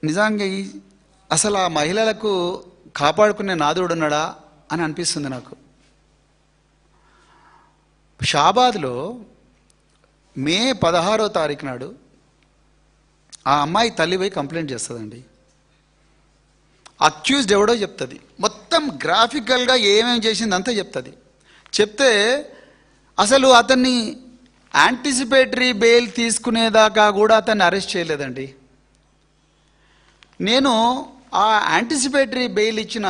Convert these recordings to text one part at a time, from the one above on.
నిజంగా అసలు ఆ మహిళలకు కాపాడుకునే నాదుడు ఉన్నాడా అని అనిపిస్తుంది నాకు. షాబాద్లో మే 16వ తారీఖు నాడు ఆ అమ్మాయి తల్లి పోయి కంప్లైంట్ చేస్తుందండి. అక్యూజ్డ్ ఎవడో చెప్తుంది, మొత్తం గ్రాఫికల్గా ఏమేమి చేసింది అంతా చెప్తుంది. చెప్తే అసలు అతన్ని యాంటిసిపేటరీ బెయిల్ తీసుకునేదాకా కూడా అతన్ని అరెస్ట్ చేయలేదండి. నేను ఆ యాంటిసిపేటరీ బెయిల్ ఇచ్చిన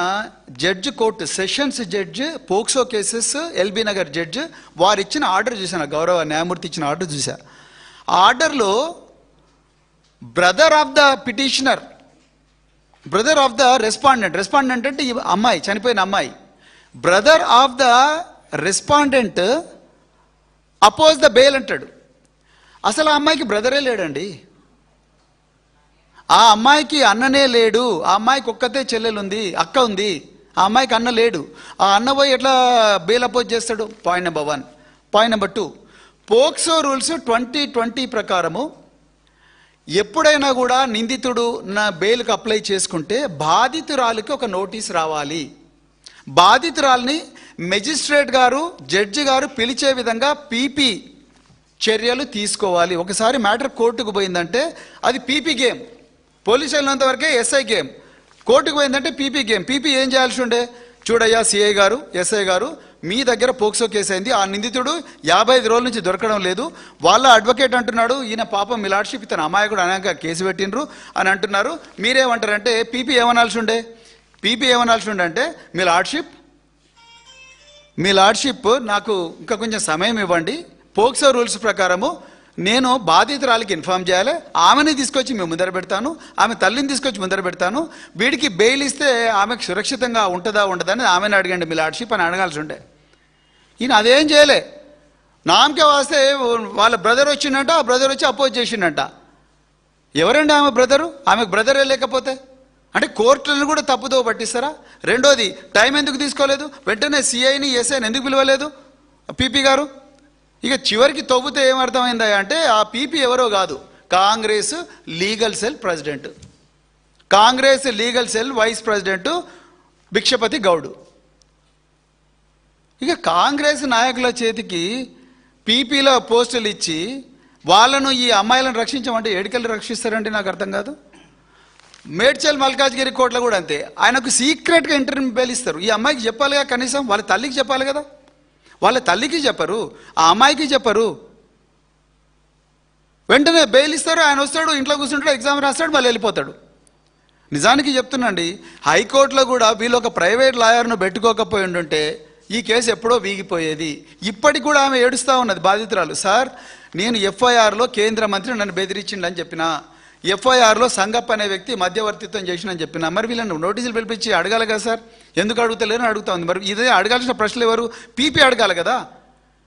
judge, court sessions judge, POCSO cases LB Nagar judge, వారు ఇచ్చిన ఆర్డర్ చూశాను, గౌరవ న్యాయమూర్తి ఇచ్చిన ఆర్డర్ చూసా. ఆ ఆర్డర్లో brother of the petitioner, brother of the respondent అంటే ఈ అమ్మాయి, చనిపోయిన అమ్మాయి, brother of the respondent oppose the bail అంటాడు. అసలు ఆ అమ్మాయికి బ్రదరే లేడండి, ఆ అమ్మాయికి అన్ననే లేడు, ఆ అమ్మాయికి ఒక్కతే చెల్లెలు ఉంది, అక్క ఉంది, ఆ అమ్మాయికి అన్న లేడు. ఆ అన్న పోయి ఎట్లా బెయిల్ అపోజ్ చేస్తాడు? Point number 1. Point number 2, POCSO rules 2020 ప్రకారము ఎప్పుడైనా కూడా నిందితుడు నా బెయిల్కి అప్లై చేసుకుంటే బాధితురాలికి ఒక నోటీస్ రావాలి. బాధితురాలిని మెజిస్ట్రేట్ గారు, జడ్జి గారు పిలిచే విధంగా పీపీ చర్యలు తీసుకోవాలి. ఒకసారి మ్యాటర్ కోర్టుకు పోయిందంటే అది పీపీ గేమ్. పోలీసు వెళ్ళినంత వరకే ఎస్ఐ గేమ్, కోర్టుకు పోయిందంటే పీపీ గేమ్. పీపీ ఏం చేయాల్సి ఉండే? చూడయ్యా సిఐ గారు, ఎస్ఐ గారు, మీ దగ్గర పోక్సో కేసు అయింది, ఆ నిందితుడు 55 రోజుల నుంచి దొరకడం లేదు, వాళ్ళ అడ్వకేట్ అంటున్నాడు ఈయన పాపం మీ లార్డ్షిప్ ఇతను అమాయకుడు అనేక కేసు పెట్టినరు అని అంటున్నారు, మీరేమంటారంటే పీపీ ఏమనాల్సి ఉండే? పీపీ ఏమనాల్సి ఉండే అంటే, మీ లార్డ్షిప్ నాకు ఇంకా కొంచెం సమయం ఇవ్వండి, పోక్సో రూల్స్ ప్రకారము నేను బాధితురాలికి ఇన్ఫామ్ చేయాలి, ఆమెని తీసుకొచ్చి మేము ముందర పెడతాను, ఆమె తల్లిని తీసుకొచ్చి ముందర పెడతాను, వీడికి బెయిల్ ఇస్తే ఆమెకు సురక్షితంగా ఉంటుందా ఉండదని ఆమెను అడగండి మీ లార్డ్షిప్ అని అడగాల్సి ఉండే. ఈయన అదేం చేయలే, నామకే వస్తే వాళ్ళ బ్రదర్ వచ్చిందంట, ఆ బ్రదర్ వచ్చి అపోజ్ చేసిండంట. ఎవరండి ఆమె బ్రదరు? ఆమెకు బ్రదరే లేకపోతే అంటే కోర్టులను కూడా తప్పుదో పట్టిస్తారా? రెండోది, టైం ఎందుకు తీసుకోలేదు? వెంటనే సిఐని ఎస్ఐని ఎందుకు పిలవలేదు పీపీ గారు? ఇక చివరికి తవ్వుతే ఏమర్థమైందా అంటే ఆ పీపీ ఎవరో కాదు, Congress legal cell president, Congress legal cell vice president Bhikshapathi Goud. ఇక కాంగ్రెస్ నాయకుల చేతికి పీపీలో పోస్టులు ఇచ్చి వాళ్ళను, ఈ అమ్మాయిలను రక్షించమంటే ఏడికల్ని రక్షిస్తారండి? నాకు అర్థం కాదు. మేడ్చల్ మల్కాజ్గిరి కోర్టులో కూడా అంతే, ఆయనకు సీక్రెట్గా ఇంటర్వ్యూ బెయిల్ ఇస్తారు. ఈ అమ్మాయికి చెప్పాలిగా, కనీసం వాళ్ళ తల్లికి చెప్పాలి కదా, వాళ్ళ తల్లికి చెప్పరు, ఆ అమ్మాయికి చెప్పరు. వెంటనే బెయిల్ ఇస్తారు, ఆయన వస్తాడు, ఇంట్లో కూర్చుంటాడు, ఎగ్జామ్ రాస్తాడు, మళ్ళీ వెళ్ళిపోతాడు. నిజానికి చెప్తున్నాండి, హైకోర్టులో కూడా వీళ్ళు ఒక ప్రైవేట్ లాయర్ను పెట్టుకోకపోయి ఉండుంటే ఈ కేసు ఎప్పుడో వీగిపోయేది. ఇప్పటికి కూడా ఆమె ఏడుస్తూ ఉన్నది బాధితురాలు, సార్ నేను ఎఫ్ఐఆర్లో కేంద్ర మంత్రి నన్ను బెదిరించిండని చెప్పిన, ఎఫ్ఐఆర్లో సంగప్ప అనే వ్యక్తి మధ్యవర్తిత్వం చేసినని చెప్పిన, మరి వీళ్ళని నోటీసులు పిలిపించి అడగాలి కదా సార్, ఎందుకు అడుగుతలేరని అడుగుతా ఉంది. మరి ఇదే అడగాల్సిన ప్రశ్నలు ఎవరు? పీపీ అడగాలి కదా.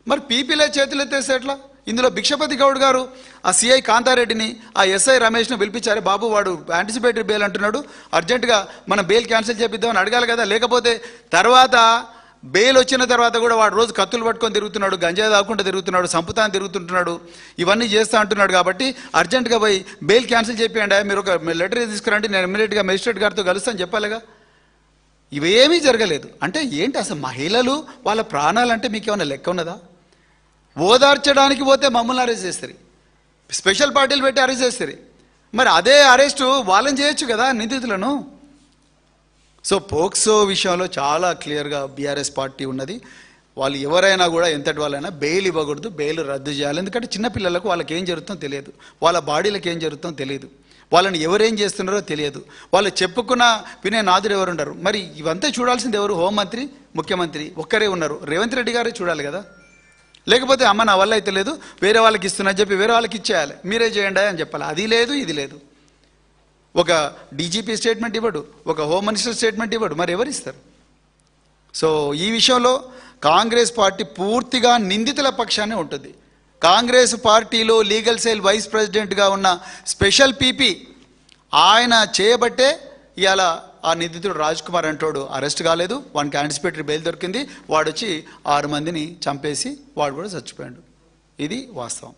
మరి పీపీలే చేతులు ఎత్తేస్తే ఎట్లా? ఇందులో భిక్షపతి గౌడ్ గారు ఆ సిఐ కాంతారెడ్డిని, ఆ ఎస్ఐ రమేష్ను పిలిపించారు, బాబు వాడు యాంటిసిపేటరీ బెయిల్ అంటున్నాడు, అర్జెంటుగా మనం బెయిల్ క్యాన్సిల్ చేపిద్దామని అడగాలి కదా. లేకపోతే తర్వాత బెయిల్ వచ్చిన తర్వాత కూడా వాడు రోజు కత్తులు పట్టుకొని తిరుగుతున్నాడు, గంజాయి తాకుండా తిరుగుతున్నాడు, సంపుతాన్ని తిరుగుతుంటున్నాడు, ఇవన్నీ చేస్తూ అంటున్నాడు. కాబట్టి అర్జెంటుగా పోయి బెయిల్ క్యాన్సిల్ చేయండి, మీరు ఒక లెటర్ తీసుకురండి, నేను ఇమ్మీడియట్గా మెజిస్ట్రేట్ గారితో కలుస్తాను చెప్పాలిగా. ఇవేమీ జరగలేదు. అంటే ఏంటి అసలు? మహిళలు వాళ్ళ ప్రాణాలంటే మీకు ఏమైనా లెక్క ఉన్నదా? ఓదార్చడానికి పోతే మమ్మల్ని అరెస్ట్ చేస్తారు, స్పెషల్ పార్టీలు పెట్టి అరెస్ట్ చేస్తారు. మరి అదే అరెస్టు వాళ్ళని చేయొచ్చు కదా, నిందితులను. సో పోక్సో విషయంలో చాలా క్లియర్గా బీఆర్ఎస్ పార్టీ ఉన్నది. వాళ్ళు ఎవరైనా కూడా ఎంతటి వాళ్ళైనా బెయిల్ ఇవ్వకూడదు, బెయిల్ రద్దు చేయాలి. ఎందుకంటే చిన్నపిల్లలకు వాళ్ళకి ఏం జరుగుతుందో తెలియదు, వాళ్ళ బాడీలకు ఏం జరుగుతుందో తెలియదు, వాళ్ళని ఎవరేం చేస్తున్నారో తెలియదు, వాళ్ళు చెప్పుకున్న వినే నాదుడు ఎవరు ఉండరు. మరి ఇవంతా చూడాల్సింది ఎవరు? హోంమంత్రి, ముఖ్యమంత్రి ఒక్కరే ఉన్నారు, రేవంత్ రెడ్డి గారే చూడాలి కదా. లేకపోతే అమ్మ నా వల్ల అయితే లేదు, వేరే వాళ్ళకి ఇస్తున్నా చెప్పి వేరే వాళ్ళకి ఇచ్చేయాలి, మీరే చేయండి అని చెప్పాలి. అది లేదు, ఇది లేదు. ఒక డీజీపీ స్టేట్మెంట్ ఇవ్వడు, ఒక హోమ్ మినిస్టర్ స్టేట్మెంట్ ఇవ్వడు, మరి ఎవరు ఇస్తారు? సో ఈ విషయంలో కాంగ్రెస్ పార్టీ పూర్తిగా నిందితుల పక్షానే ఉంటుంది. కాంగ్రెస్ పార్టీలో లీగల్ సెల్ వైస్ ప్రెసిడెంట్గా ఉన్న స్పెషల్ పీపీ ఆయన చేయబట్టే ఇవాళ ఆ నిందితుడు రాజ్ కుమార్ అంటోడు అరెస్ట్ కాలేదు, వానికి యాంటిసిపేటరీ బెయిల్ దొరికింది, వాడు వచ్చి 6 మందిని చంపేసి వాడు కూడా చచ్చిపోయాడు. ఇది వాస్తవం.